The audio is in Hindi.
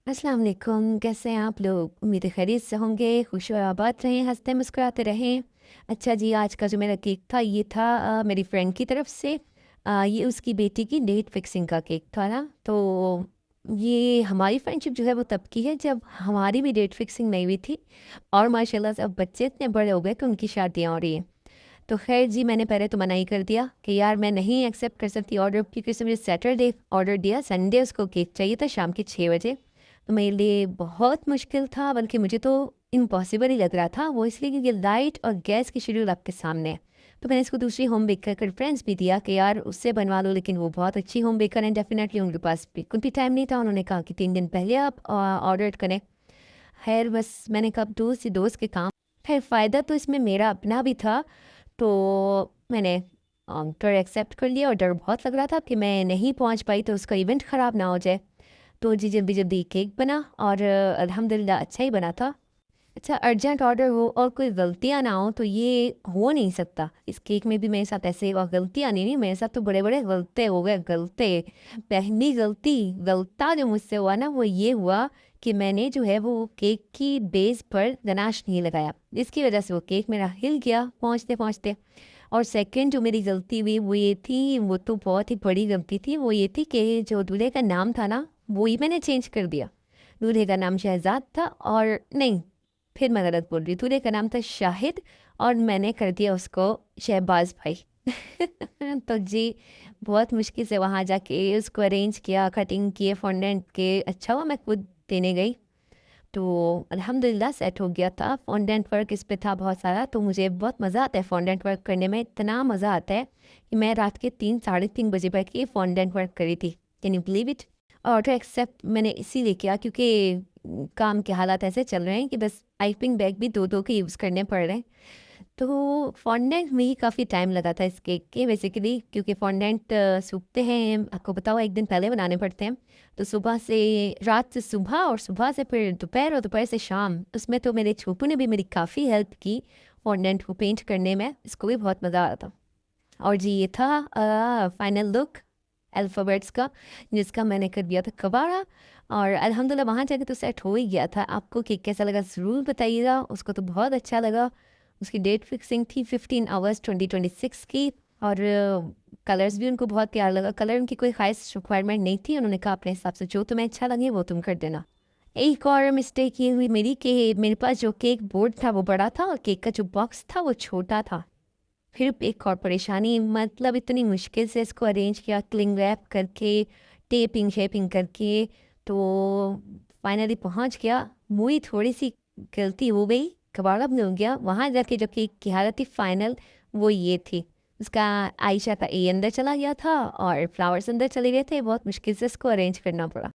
अस्सलाम वालेकुम, कैसे हैं आप लोग? उम्मीद है खैरियत से होंगे, खुश और आबाद रहें, हँसते मुस्कुराते रहें। अच्छा जी, आज का जो मेरा केक था ये था मेरी फ्रेंड की तरफ से। ये उसकी बेटी की डेट फिक्सिंग का केक था ना, तो ये हमारी फ्रेंडशिप जो है वो तब की है जब हमारी भी डेट फिक्सिंग नहीं हुई थी और माशाल्लाह से अब बच्चे इतने बड़े हो गए कि उनकी शादियाँ हो रही हैं। तो खैर जी, मैंने पहले तो मना ही कर दिया कि यार मैं नहीं एक्सेप्ट कर सकती ऑर्डर, क्योंकि उसने मुझे सैटरडे ऑर्डर दिया, संडे उसको केक चाहिए था शाम के 6 बजे। तो मेरे लिए बहुत मुश्किल था, बल्कि मुझे तो इम्पॉसिबल ही लग रहा था वो, इसलिए क्योंकि लाइट और गैस की शेड्यूल आपके सामने है। तो मैंने इसको दूसरी होम बेकर का रेफरेंस भी दिया कि यार उससे बनवा लो, लेकिन वो बहुत अच्छी होम बेकर हैं, डेफिनेटली उनके पास बिल्कुल भी टाइम नहीं था। उन्होंने कहा कि 3 दिन पहले आप ऑर्डर करें। खैर बस मैंने कहा दोस्त ही दोस्त के काम। खैर फ़ायदा तो इसमें मेरा अपना भी था, तो मैंने ऑर्डर एक्सेप्ट कर लिया और डर बहुत लग रहा था कि मैं नहीं पहुंच पाई तो उसका इवेंट ख़राब ना हो जाए। तो जी जल्दी जल्दी केक बना और अल्हम्दुलिल्लाह अच्छा ही बना था। अच्छा, अर्जेंट ऑर्डर हो और कोई गलतियाँ ना हो तो ये हो नहीं सकता। इस केक में भी मेरे साथ ऐसे हुआ, गलतियाँ नहीं, मेरे साथ तो बड़े-बड़े गलते हो गए, गलते। पहली गलता जो मुझसे हुआ ना वो ये हुआ कि मैंने जो है वो केक की बेस पर गनाश नहीं लगाया। इसकी वज़ह से वो केक मेरा हिल गया पहुँचते-पहुँचते। और सेकंड जो मेरी गलती हुई वो ये थी, वो तो बहुत ही बड़ी गलती थी, वो ये थी कि जो दूल्हे का नाम था ना, वो ही मैंने चेंज कर दिया। दूल्हे का नाम शहज़ाद था और नहीं, फिर मैं गलत बोल रही हूँ, दूल्हे का नाम था शाहिद और मैंने कर दिया उसको शहबाज भाई। तो जी, बहुत मुश्किल से वहाँ जाके उसको अरेंज किया, कटिंग किए फॉन्डेंट के, अच्छा हुआ मैं खुद देने गई। तो अल्हम्दुलिल्लाह सेट हो गया था। फॉन्डेंट वर्क इस पे था बहुत सारा, तो मुझे बहुत मज़ा आता है फॉन्डेंट वर्क करने में, इतना मज़ा आता है कि मैं रात के 3 साढ़े 3 बजे बैठ के फॉन्डेंट वर्क करी थी। Can you believe it? Order accept मैंने इसीलिए किया क्योंकि काम के हालात ऐसे चल रहे हैं कि बस पाइपिंग बैग भी 2-2 के यूज़ करने पड़ रहे हैं। तो फॉन्डेंट में ही काफ़ी टाइम लगा था इस केक के, बेसिकली क्योंकि फॉन्डेंट सूखते हैं, आपको पता हुआ 1 दिन पहले बनाने पड़ते हैं। तो सुबह से रात से सुबह और सुबह से फिर दोपहर और दोपहर से शाम, उसमें तो मेरे छोटू ने भी मेरी काफ़ी हेल्प की फॉन्डेंट को पेंट करने में, इसको भी बहुत मज़ा आया था। और जी ये था फाइनल लुक अल्फ़ाबेट्स का, जिसका मैंने कर दिया था कबाड़ा और अल्हम्दुलिल्लाह वहाँ जाके तो सेट हो ही गया था। आपको केक कैसा लगा ज़रूर बताइएगा, उसको तो बहुत अच्छा लगा। उसकी डेट फिक्सिंग थी 15 अवर्स 2026 की और कलर्स भी उनको बहुत प्यारा लगा। कलर उनकी कोई ख़ास रिक्वायरमेंट नहीं थी, उन्होंने कहा अपने हिसाब से जो तुम्हें अच्छा लगे वो तुम कर देना। एक और मिस्टेक ये हुई मेरी कि मेरे पास जो केक बोर्ड था वो बड़ा था और केक का जो बॉक्स था वो छोटा था। फिर एक और परेशानी, मतलब इतनी मुश्किल से इसको अरेंज किया क्लिंग रैप करके, टेपिंग शेपिंग करके, तो फाइनली पहुंच गया। मुई थोड़ी सी गलती हो गई, कबाड़ा बन हो गया। वहाँ जाके जो केक की हालत थी फाइनल वो ये थी, उसका आयशा का ए अंदर चला गया था और फ्लावर्स अंदर चले गए थे, बहुत मुश्किल से इसको अरेंज करना पड़ा।